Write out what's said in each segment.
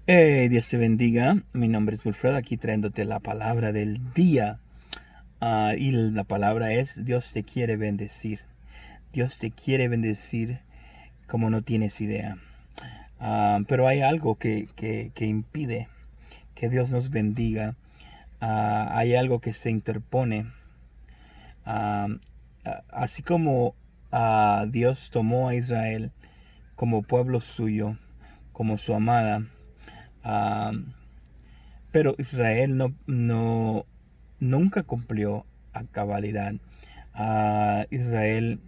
Dios te bendiga. Mi nombre es Wilfredo, aquí trayéndote la palabra del día. Y la palabra es: Dios te quiere bendecir. Dios te quiere bendecir como no tienes idea. Pero hay algo que impide que Dios nos bendiga. Hay algo que se interpone. Ah, Así como Dios tomó a Israel como pueblo suyo, como su amada. ah, Pero Israel nunca cumplió a cabalidad. Israel,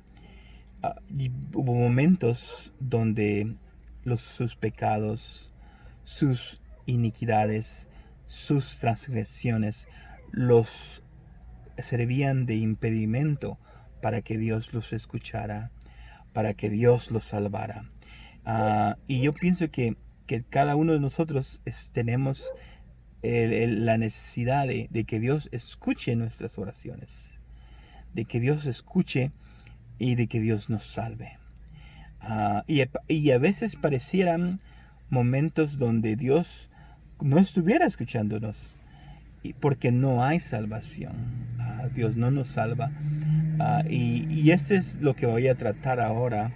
y hubo momentos donde sus pecados, sus iniquidades, sus transgresiones los servían de impedimento para que Dios los escuchara, para que Dios los salvara. Y yo pienso que cada uno de nosotros tenemos la necesidad de que Dios escuche nuestras oraciones, de que Dios escuche y de que Dios nos salve. Y a veces parecieran momentos donde Dios no estuviera escuchándonos, porque no hay salvación. Dios no nos salva. Y eso es lo que voy a tratar ahora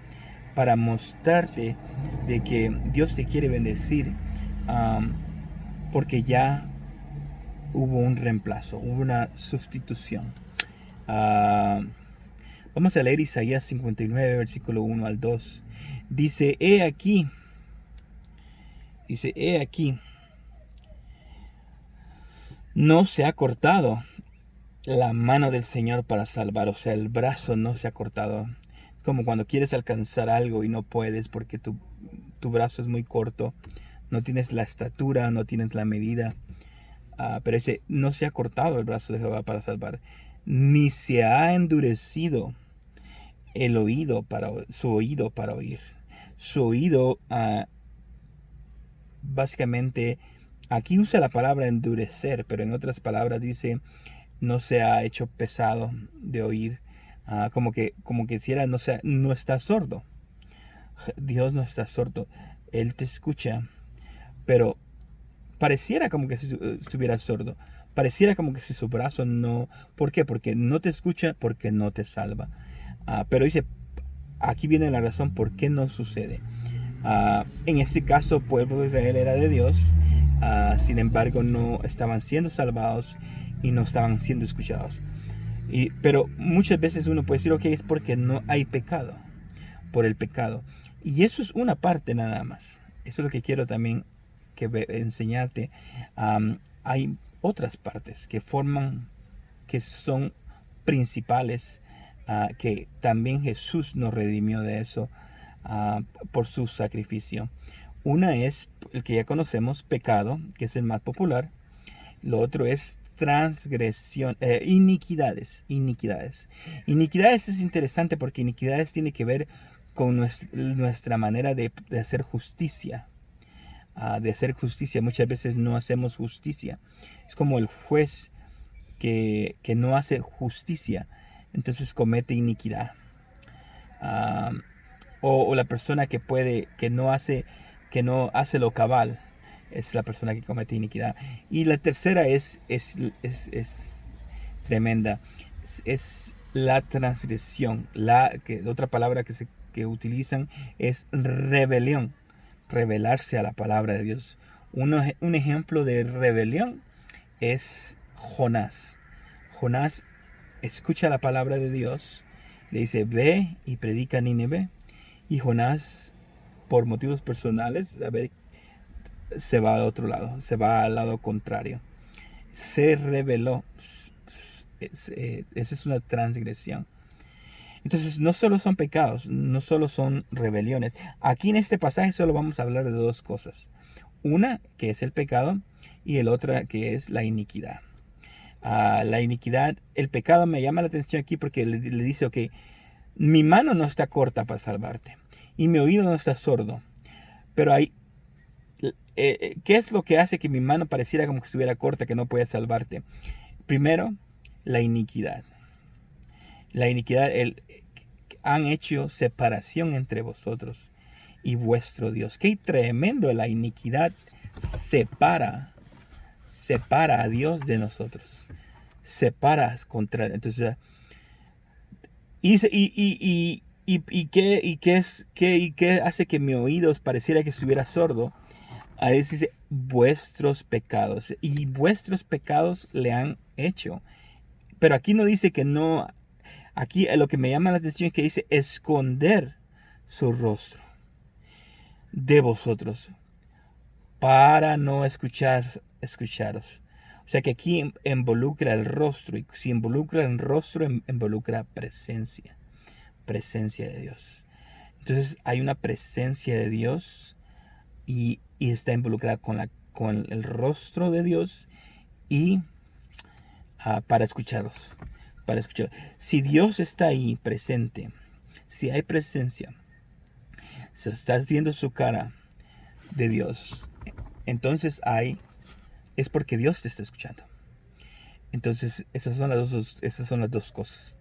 para mostrarte de que Dios te quiere bendecir, porque ya hubo un reemplazo, hubo una sustitución. Ah, Vamos a leer Isaías 59, versículo 1 al 2. Dice, he aquí, no se ha cortado la mano del Señor para salvar, o sea, el brazo no se ha cortado. Como cuando quieres alcanzar algo y no puedes porque tu brazo es muy corto, no tienes la estatura, no tienes la medida. Pero dice, no se ha cortado el brazo de Jehová para salvar, ni se ha endurecido su oído para oír. Su oído, básicamente, aquí usa la palabra endurecer, pero en otras palabras dice, no se ha hecho pesado de oír. Como que hiciera, no está sordo. Dios no está sordo. Él te escucha, pero pareciera como que si estuviera sordo. Pareciera como que si su brazo no... ¿Por qué? Porque no te escucha, porque no te salva. Pero dice, aquí viene la razón por qué no sucede. En este caso, el pueblo de Israel era de Dios. Sin embargo, no estaban siendo salvados y no estaban siendo escuchados. Pero muchas veces uno puede decir, ok, es porque no hay pecado, por el pecado. Y eso es una parte nada más. Eso es lo que quiero también enseñarte. Hay otras partes que son principales, que también Jesús nos redimió de eso, uh, por su sacrificio. Una es el que ya conocemos, pecado, que es el más popular. Lo otro es transgresión, iniquidades. Iniquidades es interesante porque iniquidades tiene que ver con nuestra manera de hacer justicia. De hacer justicia. Muchas veces no hacemos justicia. Es como el juez que no hace justicia, entonces comete iniquidad. Ah, o la persona que no hace lo cabal, es la persona que comete iniquidad. Y la tercera es tremenda. Es la transgresión. Otra palabra que utilizan es rebelión. Rebelarse a la palabra de Dios. Un ejemplo de rebelión es Jonás. Jonás escucha la palabra de Dios, le dice, ve y predica a Nínive. Y Jonás, por motivos personales, se va al otro lado, se va al lado contrario. Se rebeló. Esa es una transgresión. Entonces, no solo son pecados, no solo son rebeliones. Aquí en este pasaje solo vamos a hablar de dos cosas. Una, que es el pecado, y el otra, que es la iniquidad. La iniquidad, el pecado me llama la atención aquí porque le dice, ok, mi mano no está corta para salvarte y mi oído no está sordo, pero ¿qué es lo que hace que mi mano pareciera como que estuviera corta, que no puede salvarte? Primero, la iniquidad. La iniquidad, han hecho separación entre vosotros y vuestro Dios. Qué tremendo la iniquidad separa a Dios de nosotros. Separa contra. Entonces, ¿qué hace que mi oído pareciera que estuviera sordo? A veces dice vuestros pecados. Y vuestros pecados le han hecho. Pero aquí no dice que no. Aquí lo que me llama la atención es que dice esconder su rostro de vosotros para no escucharos. O sea que aquí involucra el rostro, y si involucra el rostro, involucra presencia de Dios. Entonces hay una presencia de Dios y está involucrada con el rostro de Dios y para escucharos. Si Dios está ahí presente, si hay presencia, si estás viendo su cara de Dios, entonces es porque Dios te está escuchando. Entonces esas son las dos cosas.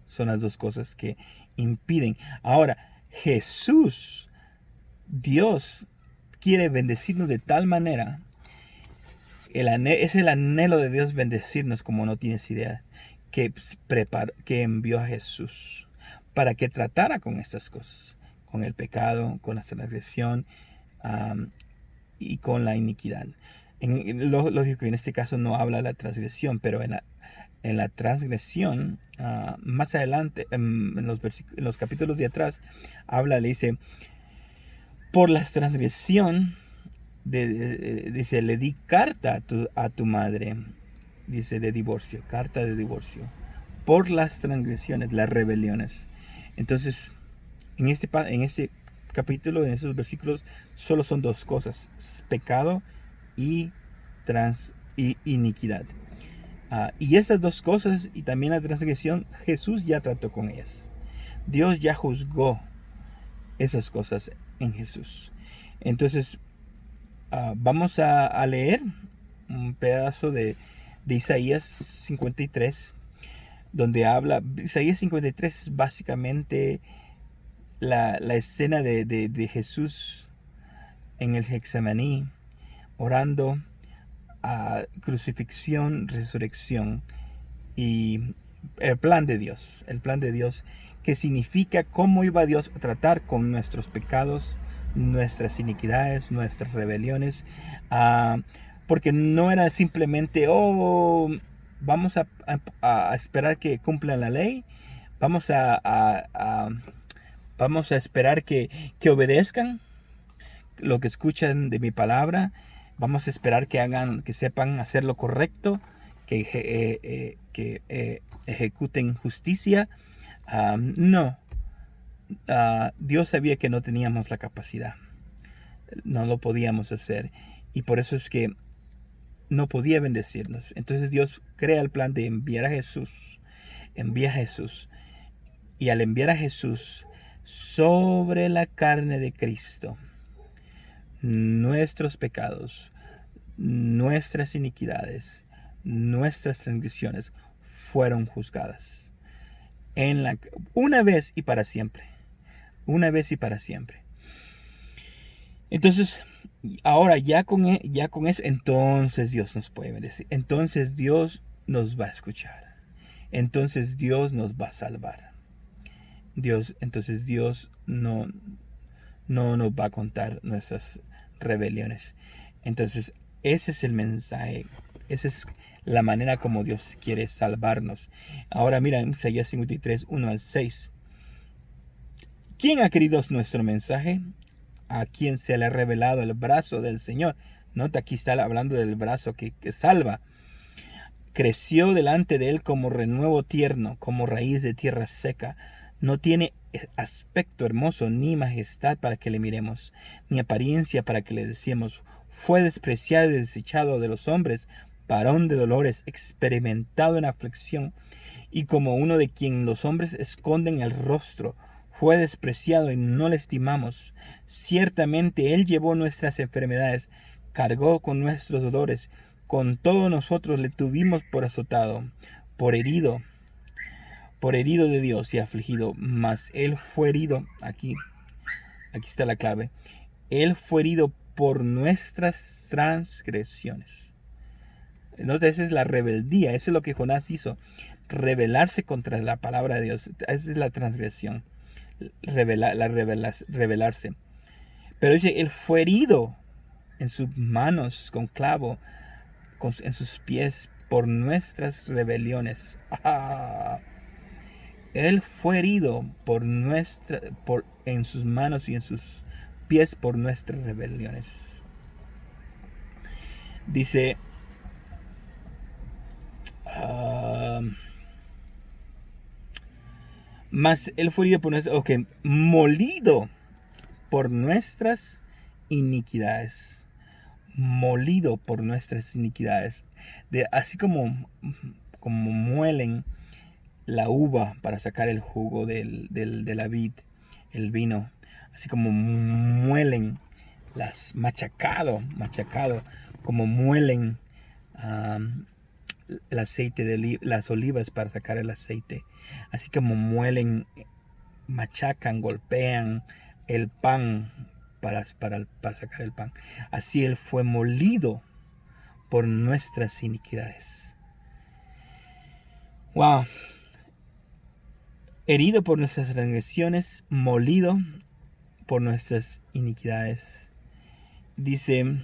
Son las dos cosas que impiden. Ahora, Dios quiere bendecirnos de tal manera. Es el anhelo de Dios bendecirnos como no tienes idea. Que envió a Jesús para que tratara con estas cosas. Con el pecado, con la transgresión y con la iniquidad. Lógico que en este caso no habla de la transgresión, pero en la transgresión, más adelante, en los capítulos de atrás, le dice, por la transgresión, dice, le di carta a tu madre, dice, de divorcio, carta de divorcio, por las transgresiones, las rebeliones. Entonces, en este capítulo, en esos versículos, solo son dos cosas, pecado y iniquidad. Y esas dos cosas, y también la transgresión, Jesús ya trató con ellas. Dios ya juzgó esas cosas en Jesús. Entonces, vamos a leer un pedazo de Isaías 53, donde habla. Isaías 53 es básicamente la escena de Jesús en el Getsemaní, orando a crucifixión, resurrección y el plan de Dios, que significa cómo iba Dios a tratar con nuestros pecados, nuestras iniquidades, nuestras rebeliones, porque no era simplemente, vamos a esperar que cumplan la ley, vamos vamos a esperar que obedezcan lo que escuchan de mi palabra, vamos a esperar que sepan hacer lo correcto, que ejecuten justicia. No, Dios sabía que no teníamos la capacidad, no lo podíamos hacer, y por eso es que no podía bendecirnos. Entonces Dios crea el plan de envía a Jesús, y al enviar a Jesús sobre la carne de Cristo, nuestros pecados, nuestras iniquidades, nuestras transgresiones fueron juzgadas una vez y para siempre. Una vez y para siempre. Entonces, ahora ya con eso, entonces Dios nos puede bendecir. Entonces Dios nos va a escuchar. Entonces Dios nos va a salvar. Entonces Dios no nos va a contar nuestras rebeliones. Entonces, ese es el mensaje. Esa es la manera como Dios quiere salvarnos. Ahora mira, en Isaías 53, 1 al 6. ¿Quién ha querido nuestro mensaje? ¿A quién se le ha revelado el brazo del Señor? Nota, aquí está hablando del brazo que salva. Creció delante de él como renuevo tierno, como raíz de tierra seca. No tiene aspecto hermoso, ni majestad para que le miremos, ni apariencia para que le decíamos. Fue despreciado y desechado de los hombres, varón de dolores, experimentado en aflicción, y como uno de quien los hombres esconden el rostro. Fue despreciado y no le estimamos. Ciertamente él llevó nuestras enfermedades, cargó con nuestros dolores. Con todo nosotros le tuvimos por azotado, por herido de Dios y afligido. Mas él fue herido, aquí está la clave. Él fue herido por nuestras transgresiones. Entonces esa es la rebeldía, eso es lo que Jonás hizo, rebelarse contra la palabra de Dios. Esa es la transgresión, rebelarse. Pero dice, él fue herido en sus manos con clavo, en sus pies por nuestras rebeliones. Él fue herido en sus manos y en sus pies por nuestras rebeliones. Dice, mas él fue herido por molido por nuestras iniquidades. Molido por nuestras iniquidades. Así como muelen la uva para sacar el jugo de la vid, el vino. Así como muelen machacado, como muelen el aceite de las olivas para sacar el aceite. Así como muelen, machacan, golpean el pan para sacar el pan. Así él fue molido por nuestras iniquidades. Wow. Herido por nuestras transgresiones, molido por nuestras iniquidades. Dice,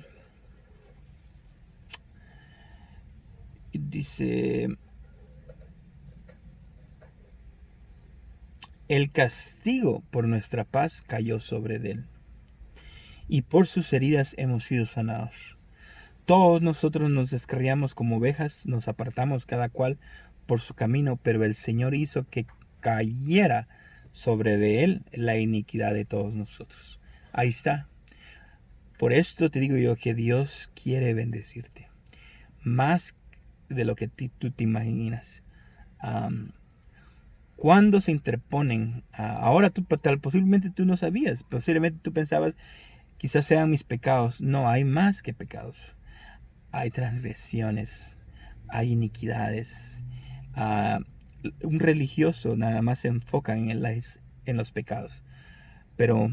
el castigo por nuestra paz cayó sobre él, y por sus heridas hemos sido sanados. Todos nosotros nos descarriamos como ovejas, nos apartamos cada cual por su camino, pero el Señor hizo que cayera sobre de él la iniquidad de todos nosotros. Ahí está. Por esto te digo yo que Dios quiere bendecirte, más de lo que tú te imaginas. Cuando se interponen, ahora posiblemente tú no sabías, posiblemente tú pensabas, quizás sean mis pecados. No, hay más que pecados. Hay transgresiones, hay iniquidades. Un religioso nada más se enfoca en los pecados, pero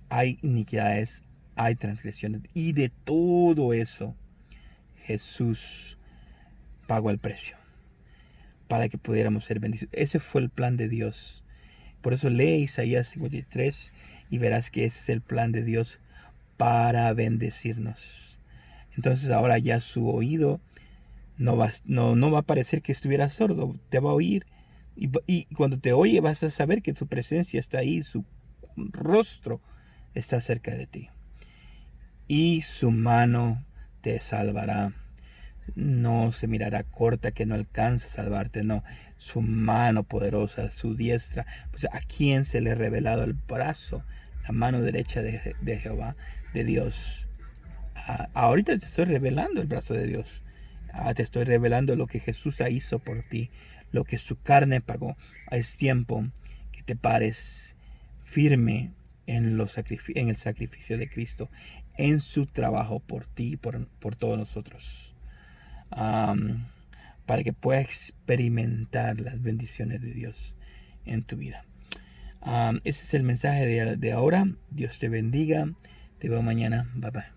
hay iniquidades, hay transgresiones, y de todo eso Jesús pagó el precio para que pudiéramos ser bendecidos. Ese fue el plan de Dios. Por eso lee Isaías 53 y verás que ese es el plan de Dios para bendecirnos. Entonces ahora ya su oído no va a parecer que estuviera sordo, te va a oír. Y cuando te oye vas a saber que su presencia está ahí, su rostro está cerca de ti. Y su mano te salvará. No se mirará corta que no alcanza a salvarte, no. Su mano poderosa, su diestra. Pues a quién se le ha revelado el brazo, la mano derecha de Jehová, de Dios. Ahorita te estoy revelando el brazo de Dios. Te estoy revelando lo que Jesús hizo por ti, lo que su carne pagó. Es tiempo que te pares firme en el sacrificio de Cristo, en su trabajo por ti y por todos nosotros. Para que puedas experimentar las bendiciones de Dios en tu vida. Ese es el mensaje de ahora. Dios te bendiga. Te veo mañana. Bye bye.